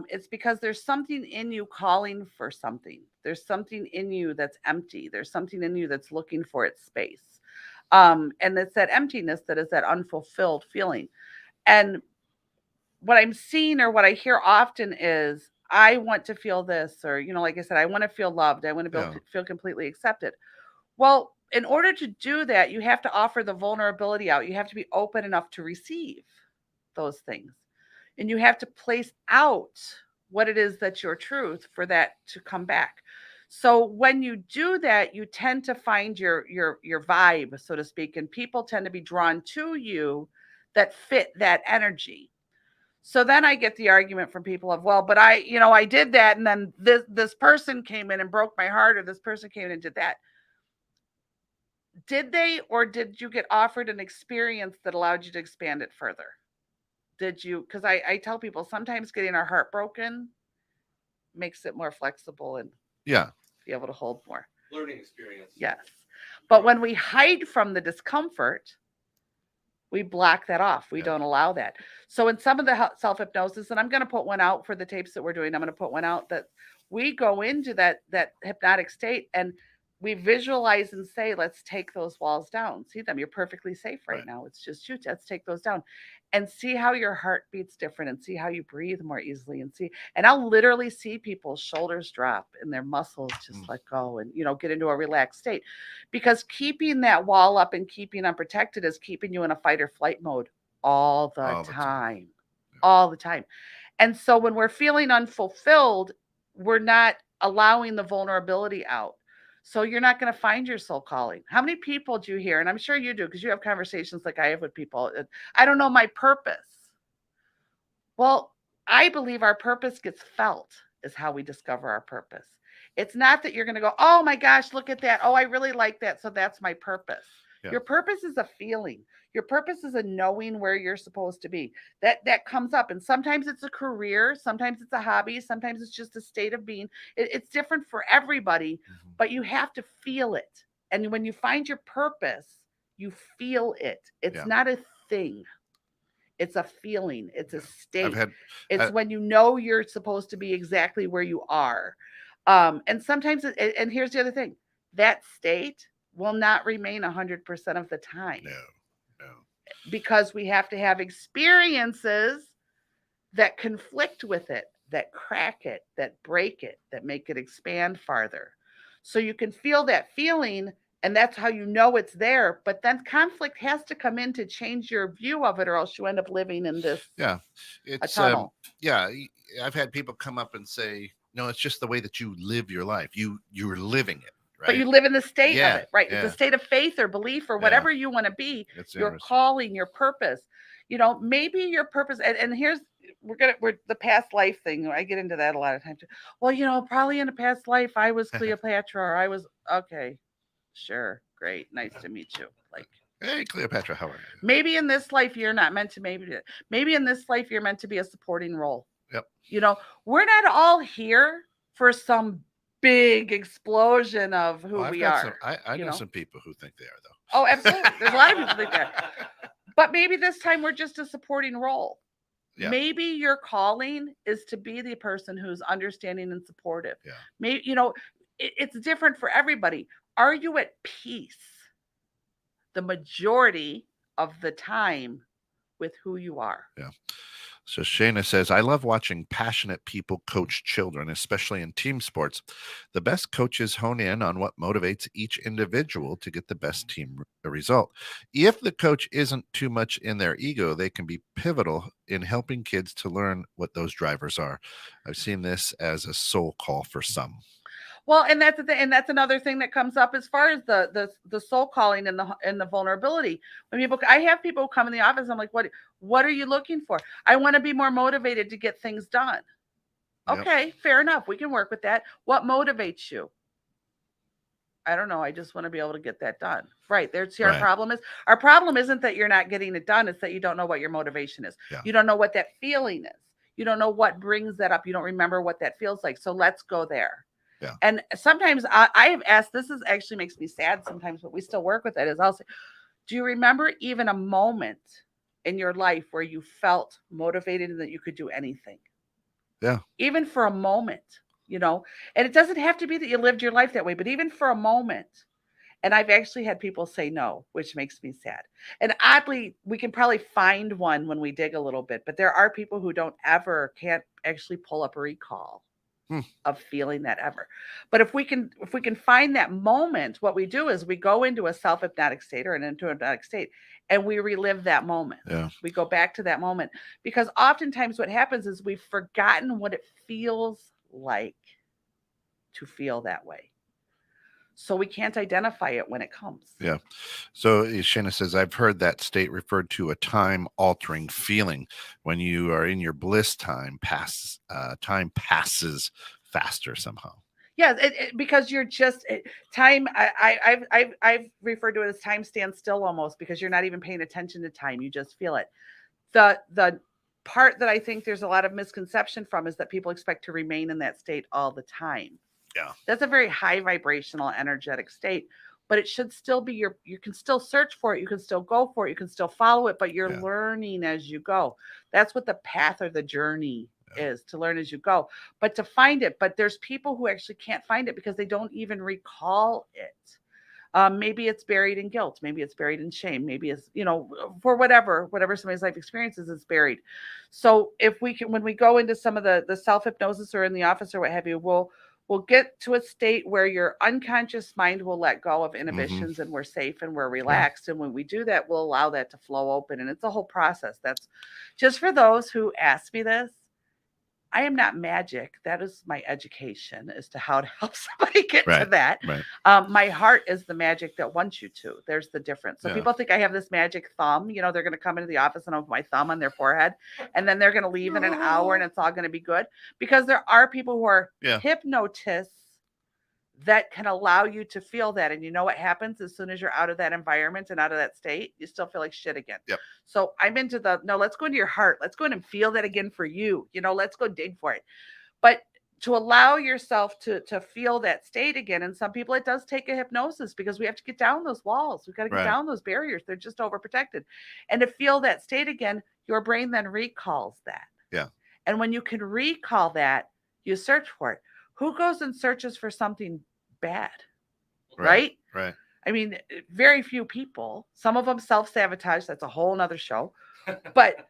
It's because there's something in you calling for something. There's something in you that's empty. There's something in you that's looking for its space. And it's that emptiness that is that unfulfilled feeling. And what I'm seeing or what I hear often is, I want to feel this, or, like I said, I want to feel loved. I want to feel completely accepted. Well, in order to do that, you have to offer the vulnerability out. You have to be open enough to receive those things. And you have to place out what it is that's your truth for that to come back. So when you do that, you tend to find your vibe, so to speak, and people tend to be drawn to you that fit that energy. So then I get the argument from people of, well, but I did that, and then this person came in and broke my heart, or this person came in and did that. Did they, or did you get offered an experience that allowed you to expand it further? Did you? Because I tell people sometimes getting our heart broken makes it more flexible and Yeah. be able to hold more. Learning experience. Yes. But when we hide from the discomfort, we block that off. We don't allow that. So in some of the self-hypnosis, and I'm going to put one out for the tapes that we're doing, I'm going to put one out that we go into that hypnotic state and we visualize and say, let's take those walls down. See them. You're perfectly safe right now. It's just you. Let's take those down and see how your heart beats different and see how you breathe more easily and I'll literally see people's shoulders drop and their muscles just let go and, get into a relaxed state, because keeping that wall up and keeping unprotected is keeping you in a fight or flight mode all the time. All the time. And so when we're feeling unfulfilled, we're not allowing the vulnerability out. So you're not going to find your soul calling. How many people do you hear? And I'm sure you do, because you have conversations like I have with people. I don't know my purpose. Well, I believe our purpose gets felt is how we discover our purpose. It's not that you're going to go, oh my gosh, look at that. Oh, I really like that. So that's my purpose. Yeah. Your purpose is a feeling. Your purpose is a knowing where you're supposed to be. That comes up. And sometimes it's a career. Sometimes it's a hobby. Sometimes it's just a state of being. It's different for everybody, but you have to feel it. And when you find your purpose, you feel it. It's not a thing. It's a feeling. It's a state. It's when you know you're supposed to be exactly where you are. And sometimes, and here's the other thing, that state will not remain 100% of the time. No. Because we have to have experiences that conflict with it, that crack it, that break it, that make it expand farther. So you can feel that feeling, and that's how you know it's there. But then conflict has to come in to change your view of it, or else you end up living in this a tunnel. I've had people come up and say, no, it's just the way that you live your life. You're living it. Right? But you live in the state of it, right? It's a state of faith or belief or whatever you want to be. Your calling, your purpose. Maybe your purpose. And here's we're the past life thing. I get into that a lot of times. Well, probably in a past life I was Cleopatra, or I was okay. Sure, great, nice to meet you. Like, hey, Cleopatra, how are you? Maybe in this life you're not meant to. Maybe in this life you're meant to be a supporting role. Yep. We're not all here for some big explosion of who we are. I know some people who think they are, though. Oh, absolutely. There's a lot of people who think that. But maybe this time we're just a supporting role. Yeah. Maybe your calling is to be the person who's understanding and supportive. Yeah. Maybe, it's different for everybody. Are you at peace the majority of the time with who you are? Yeah. So Shayna says, I love watching passionate people coach children, especially in team sports. The best coaches hone in on what motivates each individual to get the best team result. If the coach isn't too much in their ego, they can be pivotal in helping kids to learn what those drivers are. I've seen this as a soul call for some. Well, and that's the thing, and that's another thing that comes up as far as the soul calling and the vulnerability. When I have people come in the office, I'm like, what are you looking for? I want to be more motivated to get things done. Yep. Okay, fair enough. We can work with that. What motivates you? I don't know. I just want to be able to get that done. Right. There's our problem is. Our problem isn't that you're not getting it done. It's that you don't know what your motivation is. Yeah. You don't know what that feeling is. You don't know what brings that up. You don't remember what that feels like. So let's go there. Yeah. And sometimes I have asked, this is actually makes me sad sometimes, but we still work with it, is I'll say, do you remember even a moment in your life where you felt motivated and that you could do anything? Yeah. Even for a moment, and it doesn't have to be that you lived your life that way, but even for a moment. And I've actually had people say no, which makes me sad. And oddly, we can probably find one when we dig a little bit, but there are people who can't actually pull up a recall of feeling that ever. But if we can find that moment, what we do is we go into a self-hypnotic state or into a hypnotic state and we relive that moment. Yeah. We go back to that moment, because oftentimes what happens is we've forgotten what it feels like to feel that way. So we can't identify it when it comes. Yeah. So Shana says, I've heard that state referred to a time altering feeling. When you are in your bliss time passes faster somehow. Yeah, because you're just time. I've referred to it as time stands still almost, because you're not even paying attention to time. You just feel it. The part that I think there's a lot of misconception from is that people expect to remain in that state all the time. Yeah. That's a very high vibrational energetic state, but it should still be you can still search for it. You can still go for it. You can still follow it, but you're learning as you go. That's what the path or the journey is, to learn as you go, but to find it. But there's people who actually can't find it because they don't even recall it. Maybe it's buried in guilt. Maybe it's buried in shame. Maybe it's, for whatever somebody's life experiences, is buried. So if we can, when we go into some of the self-hypnosis or in the office or what have you, we'll get to a state where your unconscious mind will let go of inhibitions and we're safe and we're relaxed. And when we do that, we'll allow that to flow open. And it's a whole process. That's just for those who ask me this. I am not magic. That is my education as to how to help somebody get to that. Right. My heart is the magic that wants you to. There's the difference. So people think I have this magic thumb. They're going to come into the office and I have my thumb on their forehead, and then they're going to leave in an hour and it's all going to be good. Because there are people who are hypnotists that can allow you to feel that. And you know what happens as soon as you're out of that environment and out of that state? You still feel like shit again. Yep. So I'm into no, let's go into your heart. Let's go in and feel that again for you. Let's go dig for it. But to allow yourself to feel that state again. And some people, it does take a hypnosis, because we have to get down those walls. We've got to get down those barriers. They're just overprotected. And to feel that state again, your brain then recalls that. Yeah. And when you can recall that, you search for it. Who goes and searches for something bad? Right. I mean, very few people. Some of them self-sabotage. That's a whole nother show. But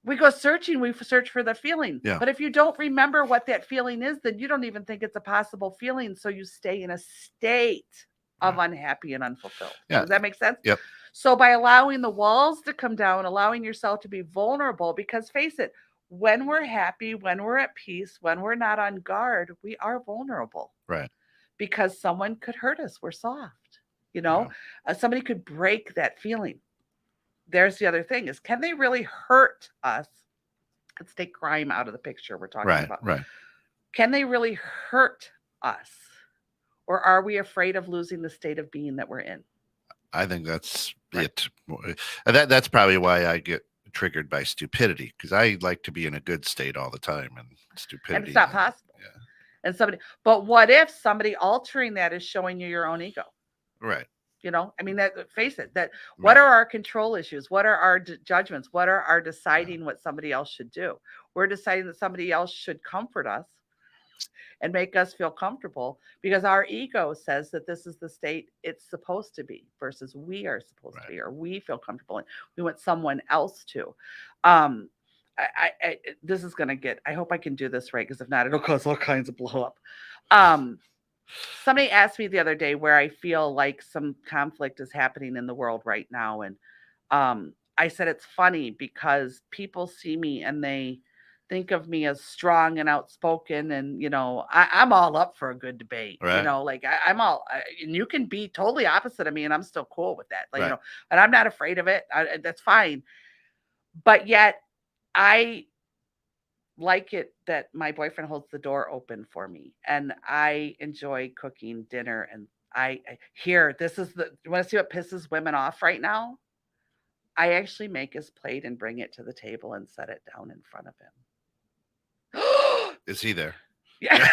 we go searching. We search for the feeling. Yeah. But if you don't remember what that feeling is, then you don't even think it's a possible feeling. So you stay in a state of unhappy and unfulfilled. Yeah. Does that make sense? Yep. So by allowing the walls to come down, allowing yourself to be vulnerable, because face it, when we're happy, when we're at peace, when we're not on guard, we are vulnerable. Right. Because someone could hurt us. We're soft. Somebody could break that feeling. There's the other thing is, can they really hurt us? Let's take crime out of the picture we're talking about. Right. Can they really hurt us? Or are we afraid of losing the state of being that we're in? I think that's it. That's probably why I get triggered by stupidity, because I like to be in a good state all the time, and stupidity. And it's not possible. Yeah. But what if somebody altering that is showing you your own ego? Right. I mean, face it, what are our control issues? What are our judgments? What are our deciding what somebody else should do? We're deciding that somebody else should comfort us and make us feel comfortable, because our ego says that this is the state it's supposed to be, versus we are supposed to be, or we feel comfortable and we want someone else to. This is going to get, I hope I can do this right, because if not, it'll cause all kinds of blow up. Somebody asked me the other day where I feel like some conflict is happening in the world right now. And I said, it's funny because people see me and they think of me as strong and outspoken. And, I'm all up for a good debate, right. I'm all, and you can be totally opposite of me and I'm still cool with that. And I'm not afraid of it. That's fine. But yet I like it that my boyfriend holds the door open for me, and I enjoy cooking dinner. And this is you want to see what pisses women off right now? I actually make his plate and bring it to the table and set it down in front of him. Is he there? Yeah.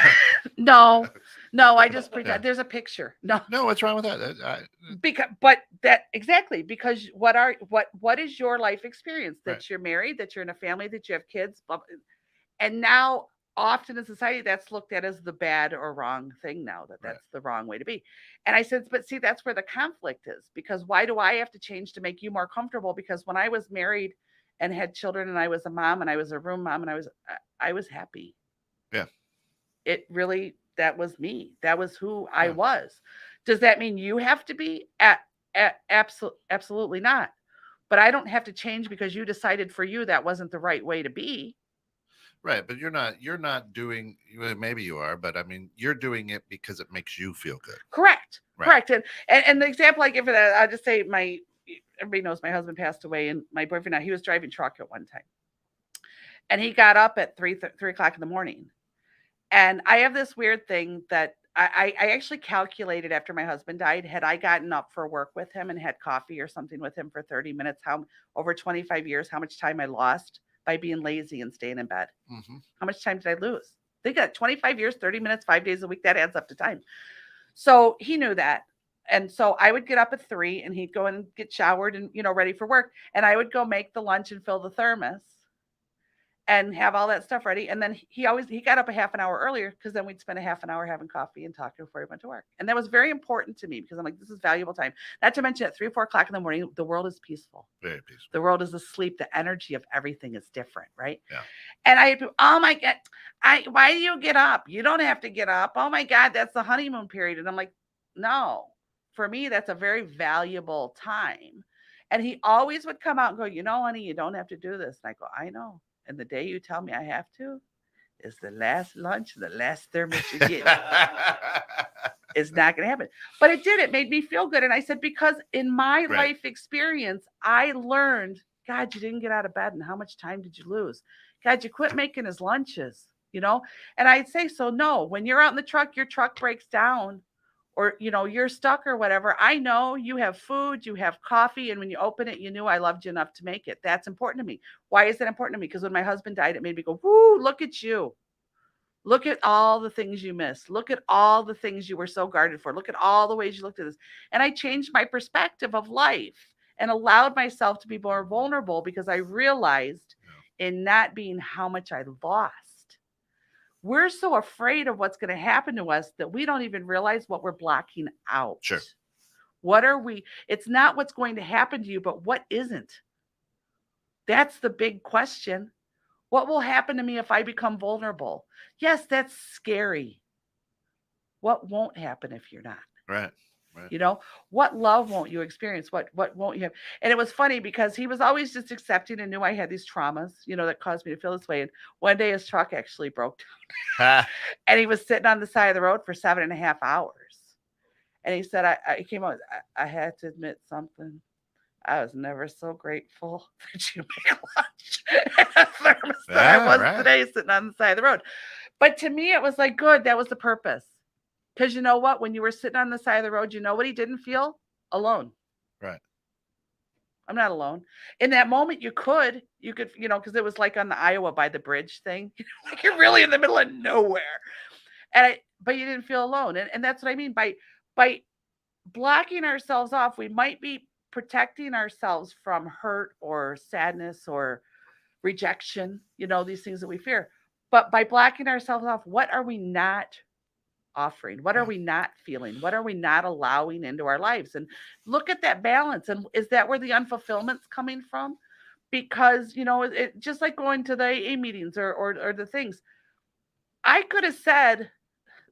No, I just pretend. There's a picture. No, what's wrong with that? Because what is your life experience? That you're married, that you're in a family, that you have kids, and now often in society that's looked at as the bad or wrong thing now, that's the wrong way to be. And I said, but see, that's where the conflict is, because why do I have to change to make you more comfortable? Because when I was married and had children and I was a mom and I was a room mom and I was happy. Yeah. It really, that was me. That was who I was. Does that mean you have to be? Absolutely not. But I don't have to change because you decided for you that wasn't the right way to be. Right, but you're not doing, well, maybe you are, but I mean, you're doing it because it makes you feel good. Correct. Right. Correct. And the example I give for that, I'll just say everybody knows my husband passed away, and my boyfriend now, he was driving truck at one time. And he got up at 3 o'clock in the morning. And I have this weird thing that I actually calculated after my husband died, had I gotten up for work with him and had coffee or something with him for 30 minutes, how over 25 years, how much time I lost by being lazy and staying in bed. Mm-hmm. How much time did I lose? Think of 25 years, 30 minutes, 5 days a week, that adds up to time. So he knew that. And so I would get up at 3 and he'd go and get showered and, ready for work. And I would go make the lunch and fill the thermos and have all that stuff ready. And then he got up a half an hour earlier because then we'd spend a half an hour having coffee and talking before he went to work. And that was very important to me because I'm like, this is valuable time. Not to mention at 3 or 4 o'clock in the morning, the world is peaceful. Very peaceful. The world is asleep. The energy of everything is different, right? Yeah. And oh my God, why do you get up? You don't have to get up. Oh my God, that's the honeymoon period. And I'm like, no, for me, that's a very valuable time. And he always would come out and go, honey, you don't have to do this. And I go, I know. And the day you tell me I have to is the last lunch, the last thermos you get. It's not going to happen. But it did. It made me feel good. And I said, because in my life experience, I learned, God, you didn't get out of bed. And how much time did you lose? God, you quit making his lunches, And I'd say, so no, when you're out in the truck, your truck breaks down or, you're stuck or whatever. I know you have food, you have coffee. And when you open it, you knew I loved you enough to make it. That's important to me. Why is that important to me? Because when my husband died, it made me go, whoo, look at you. Look at all the things you missed. Look at all the things you were so guarded for. Look at all the ways you looked at this. And I changed my perspective of life and allowed myself to be more vulnerable because I realized in not being how much I lost. We're so afraid of what's going to happen to us that we don't even realize what we're blocking out. Sure. It's not what's going to happen to you, but what isn't? That's the big question. What will happen to me if I become vulnerable? Yes, that's scary. What won't happen if you're not? Right. What love won't you experience? What won't you have? And it was funny because he was always just accepting and knew I had these traumas, that caused me to feel this way. And one day his truck actually broke down and he was sitting on the side of the road for 7.5 hours. And he said, I came out, I had to admit something. I was never so grateful that you make lunch than I was today sitting on the side of the road. But to me, it was like, good. That was the purpose. Because you know what? When you were sitting on the side of the road, you know what he didn't feel? Alone. Right. I'm not alone. In that moment, you could, because it was like on the Iowa by the bridge thing. Like you're really in the middle of nowhere. But you didn't feel alone. And that's what I mean. By blocking ourselves off, we might be protecting ourselves from hurt or sadness or rejection, these things that we fear. But by blocking ourselves off, what are we not offering? What are we not feeling? What are we not allowing into our lives? And look at that balance. And is that where the unfulfillment's coming from? Because, it just like going to the AA meetings or the things. I could have said,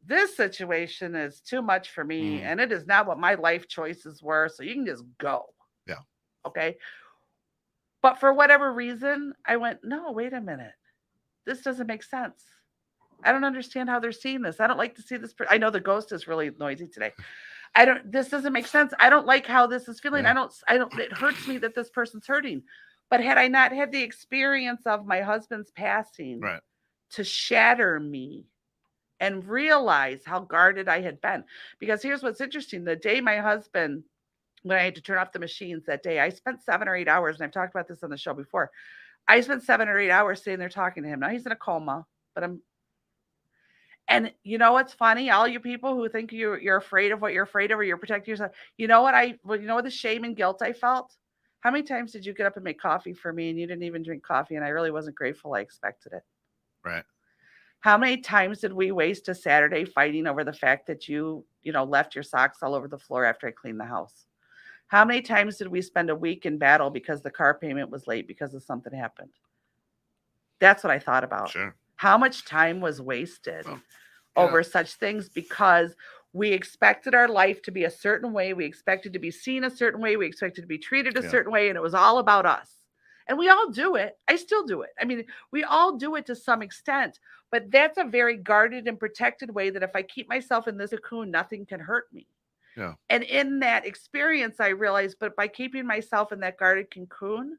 this situation is too much for me and it is not what my life choices were. So you can just go. Yeah. Okay. But for whatever reason, I went, no, wait a minute. This doesn't make sense. I don't understand how they're seeing this. I don't like to see this. I know the ghost is really noisy today. This doesn't make sense. I don't like how this is feeling. Yeah. It hurts me that this person's hurting. But had I not had the experience of my husband's passing to shatter me and realize how guarded I had been, because here's what's interesting. The day my husband, when I had to turn off the machines that day, I spent 7 or 8 hours, and I've talked about this on the show before. I spent 7 or 8 hours sitting there talking to him. Now he's in a coma, but and you know what's funny? All you people who think you're afraid of what you're afraid of or you're protecting yourself, you know what the shame and guilt I felt? How many times did you get up and make coffee for me and you didn't even drink coffee and I really wasn't grateful I expected it? Right. How many times did we waste a Saturday fighting over the fact that you left your socks all over the floor after I cleaned the house? How many times did we spend a week in battle because the car payment was late because of something happened? That's what I thought about. Sure. How much time was wasted over such things because we expected our life to be a certain way. We expected to be seen a certain way. We expected to be treated a certain way. And it was all about us. And we all do it. I still do it. I mean, we all do it to some extent, but that's a very guarded and protected way that if I keep myself in this cocoon, nothing can hurt me. Yeah. And in that experience, I realized, but by keeping myself in that guarded cocoon,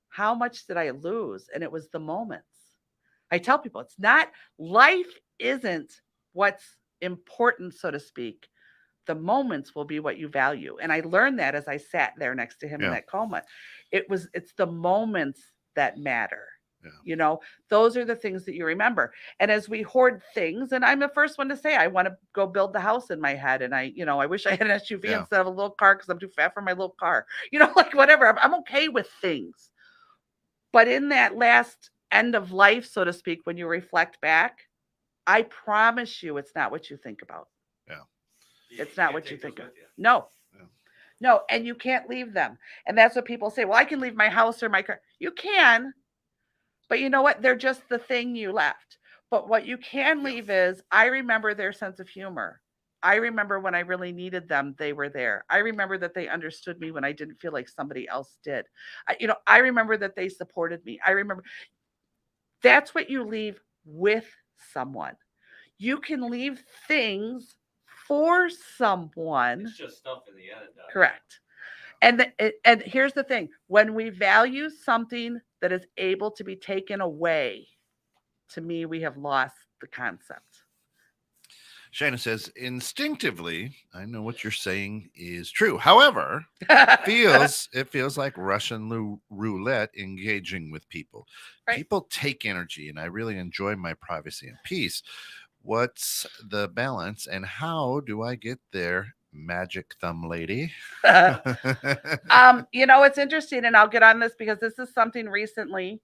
how much did I lose? And it was the moments. I tell people it's not, life isn't what's important, so to speak. The moments will be what you value. And I learned that as I sat there next to him in that coma. It's the moments that matter. Yeah. You know, those are the things that you remember. And as we hoard things, and I'm the first one to say, I want to go build the house in my head. And I wish I had an SUV instead of a little car because I'm too fat for my little car. Like whatever. I'm okay with things. But in that last end of life, so to speak, when you reflect back, I promise you it's not what you think about. Yeah. It's not what you think of. No. Yeah. No, and you can't leave them. And that's what people say. Well, I can leave my house or my car. You can. But you know what? They're just the thing you left. But what you can leave is, I remember their sense of humor. I remember when I really needed them, they were there. I remember that they understood me when I didn't feel like somebody else did. I remember that they supported me. I remember. That's what you leave with someone. You can leave things for someone. It's just stuff in the end. Correct. And here's the thing. When we value something that is able to be taken away, to me, we have lost the concept. Shana says, instinctively, I know what you're saying is true. However, it feels like Russian roulette engaging with people. Right. People take energy, and I really enjoy my privacy and peace. What's the balance, and how do I get there, magic thumb lady? It's interesting, and I'll get on this because this is something recently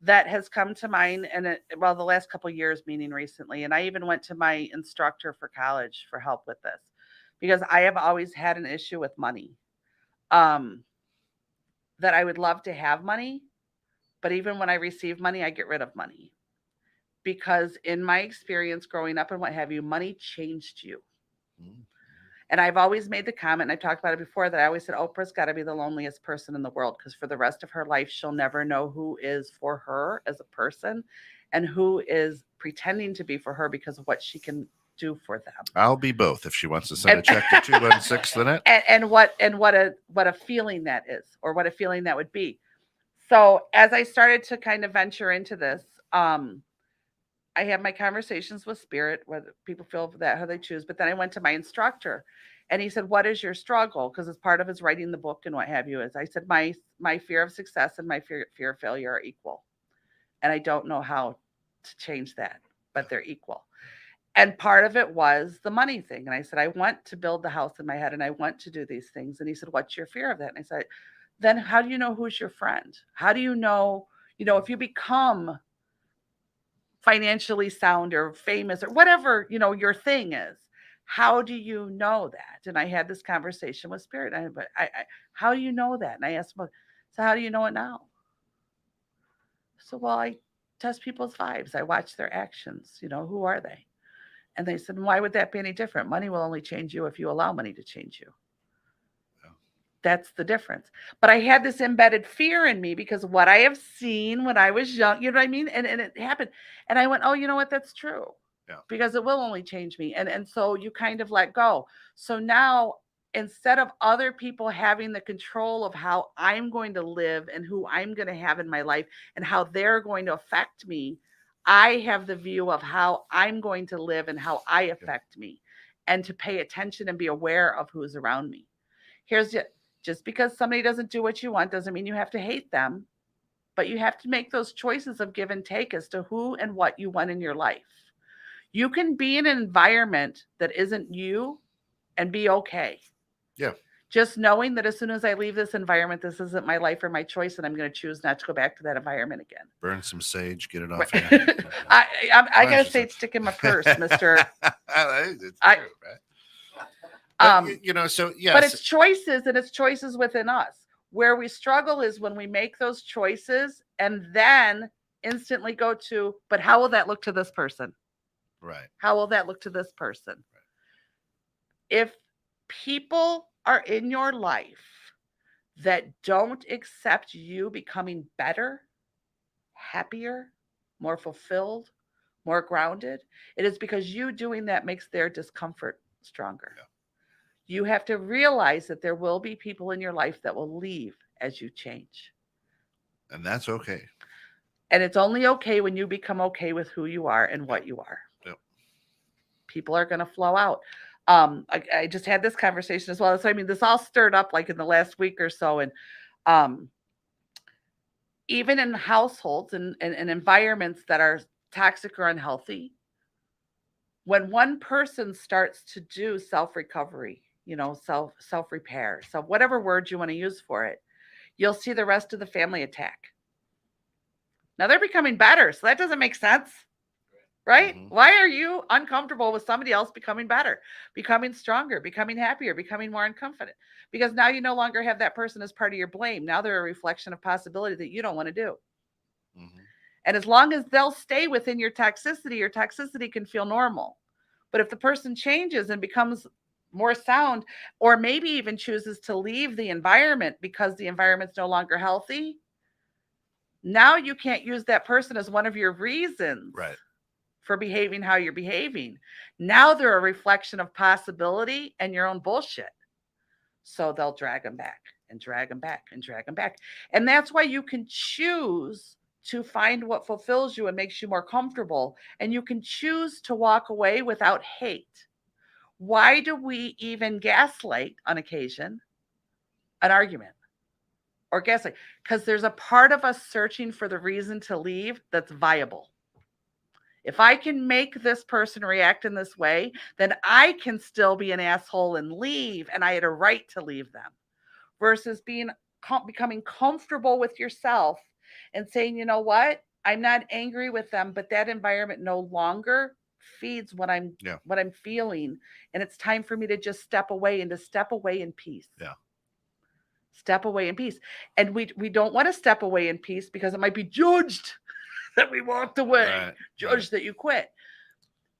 that has come to mind, and the last couple of years, meaning recently. And I even went to my instructor for college for help with this because I have always had an issue with money. That I would love to have money, but even when I receive money, I get rid of money. Because in my experience growing up and what have you, money changed you. Mm-hmm. And I've always made the comment, and I've talked about it before, that I always said Oprah's got to be the loneliest person in the world because for the rest of her life, she'll never know who is for her as a person and who is pretending to be for her because of what she can do for them. I'll be both if she wants to send a check to 216 the net. And what a feeling that is, or what a feeling that would be. So as I started to kind of venture into this, I have my conversations with spirit, whether people feel that how they choose. But then I went to my instructor and he said, what is your struggle? Because as part of his writing the book and what have you is, I said, my fear of success and my fear of failure are equal. And I don't know how to change that, but they're equal. And part of it was the money thing. And I said, I want to build the house in my head and I want to do these things. And he said, what's your fear of that? And I said, then how do you know who's your friend? How do you know, if you become financially sound or famous or whatever, your thing is, how do you know that? And I had this conversation with spirit. How do you know that? And I asked him, so how do you know it now? So, well, I test people's vibes. I watch their actions. Who are they? And they said, why would that be any different? Money will only change you if you allow money to change you. That's the difference. But I had this embedded fear in me because what I have seen when I was young, you know what I mean? And it happened. And I went, oh, you know what? That's true. Yeah. Because it will only change me. And so you kind of let go. So now, instead of other people having the control of how I'm going to live and who I'm going to have in my life and how they're going to affect me, I have the view of how I'm going to live and how I affect me, and to pay attention and be aware of who's around me. Just because somebody doesn't do what you want doesn't mean you have to hate them, but you have to make those choices of give and take as to who and what you want in your life. You can be in an environment that isn't you and be okay. Yeah. Just knowing that as soon as I leave this environment, this isn't my life or my choice, and I'm going to choose not to go back to that environment again. Burn some sage, get it off. I got a sage stick in my purse, Mister. It's true, right? But, so yes. But it's choices, and it's choices within us. Where we struggle is when we make those choices and then instantly go to, but how will that look to this person? Right. How will that look to this person? Right. If people are in your life that don't accept you becoming better, happier, more fulfilled, more grounded, it is because you doing that makes their discomfort stronger. Yeah. You have to realize that there will be people in your life that will leave as you change. And that's okay. And it's only okay when you become okay with who you are and what you are. Yep. People are going to flow out. I just had this conversation as well. So, I mean, this all stirred up like in the last week or so. And even in households and environments that are toxic or unhealthy, when one person starts to do self-recovery, self-repair, so whatever word you want to use for it, you'll see the rest of the family attack. Now they're becoming better, so that doesn't make sense, right? Mhm. Why are you uncomfortable with somebody else becoming better, becoming stronger, becoming happier, becoming more confident? Because now you no longer have that person as part of your blame. Now they're a reflection of possibility that you don't want to do. Mhm. And as long as they'll stay within your toxicity can feel normal. But if the person changes and becomes more sound, or maybe even chooses to leave the environment because the environment's no longer healthy, now you can't use that person as one of your reasons Right. for behaving how you're behaving. Now they're a reflection of possibility and your own bullshit. So they'll drag them back and drag them back and drag them back. And that's why you can choose to find what fulfills you and makes you more comfortable. And you can choose to walk away without hate. Why do we even gaslight on occasion an argument or gaslight? Because there's a part of us searching for the reason to leave that's viable. If I can make this person react in this way, then I can still be an asshole and leave, and I had a right to leave them. Versus becoming comfortable with yourself and saying, you know what? I'm not angry with them, but that environment no longer feeds what I'm feeling, and it's time for me to just step away and to step away in peace. Yeah. Step away in peace. And we don't want to step away in peace because it might be judged that we walked away, Right. judged that you quit.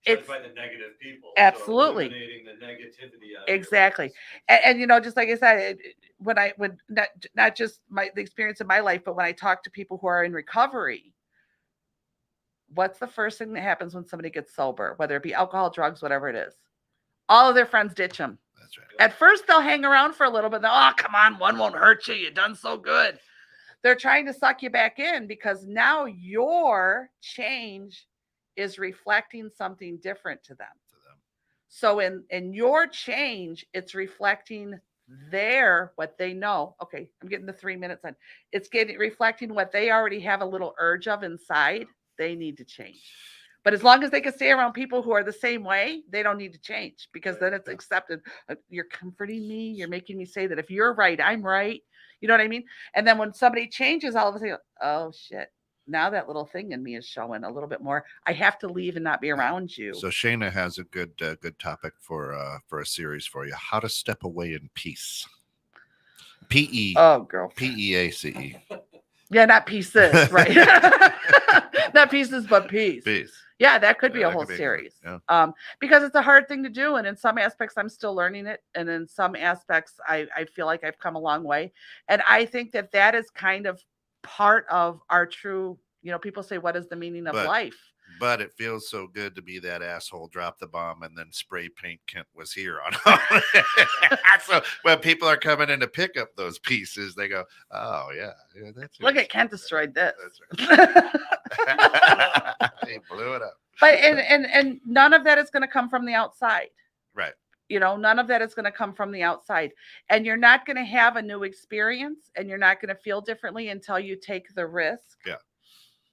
Judged by the negative people. Absolutely. So eliminating the negativity out Exactly. of And just like I said, when not just the experience of my life, but when I talk to people who are in recovery, what's the first thing that happens when somebody gets sober, whether it be alcohol, drugs, whatever it is? All of their friends ditch them. That's right. At first, they'll hang around for a little bit. Oh, come on, one won't hurt you. You've done so good. They're trying to suck you back in because now your change is reflecting something different to them. So in your change, it's reflecting what they know. Okay, I'm getting the 3 minutes on. It's reflecting what they already have a little urge of inside. They need to change. But as long as they can stay around people who are the same way, they don't need to change because then it's accepted. You're comforting me. You're making me say that if you're right, I'm right. You know what I mean? And then when somebody changes, all of a sudden, oh shit. Now that little thing in me is showing a little bit more. I have to leave and not be around you. So Shayna has a good topic for a series for you: how to step away in peace. P-E. Oh, girl. P-E-A-C-E. Yeah, not pieces, right? Not pieces, but peace. Peace. Yeah, that could be a whole series. Yeah. Because it's a hard thing to do, and in some aspects, I'm still learning it, and in some aspects, I feel like I've come a long way, and I think that is kind of part of our true. People say, "What is the meaning of life?" But it feels so good to be that asshole, drop the bomb, and then spray paint Kent was here on. So when people are coming in to pick up those pieces, they go, "Oh yeah, that's look at Kent destroyed this." That's right. He blew it up. But and none of that is going to come from the outside. Right. None of that is going to come from the outside. And you're not going to have a new experience, and you're not going to feel differently until you take the risk. Yeah.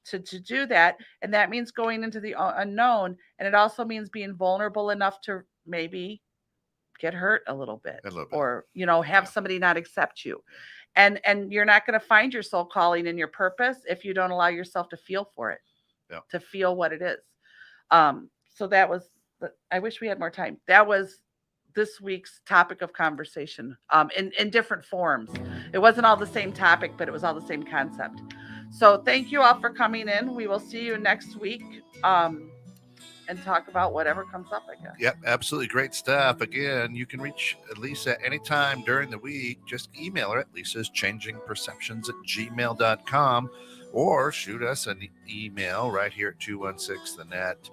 To do that. And that means going into the unknown. And it also means being vulnerable enough to maybe get hurt a little bit. Or, have somebody not accept you. And you're not going to find your soul calling and your purpose if you don't allow yourself to feel for it. Yeah. To feel what it is. So that was, I wish we had more time. That was this week's topic of conversation in different forms. It wasn't all the same topic, but it was all the same concept. So thank you all for coming in. We will see you next week. and talk about whatever comes up, I guess. Yep, absolutely great stuff. Again, you can reach Lisa anytime during the week. Just email her at lisaschangingperceptions@gmail.com or shoot us an email right here at 216 The Net.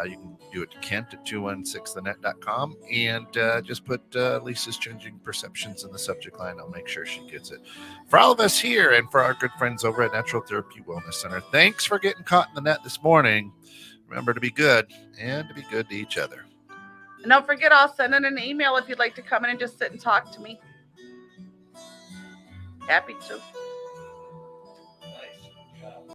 You can do it to Kent at 216thenet.com and just put Lisa's Changing Perceptions in the subject line. I'll make sure she gets it. For all of us here and for our good friends over at Natural Therapy Wellness Center, thanks for getting caught in the net this morning. Remember to be good and to be good to each other. And don't forget, I'll send in an email if you'd like to come in and just sit and talk to me. Happy to.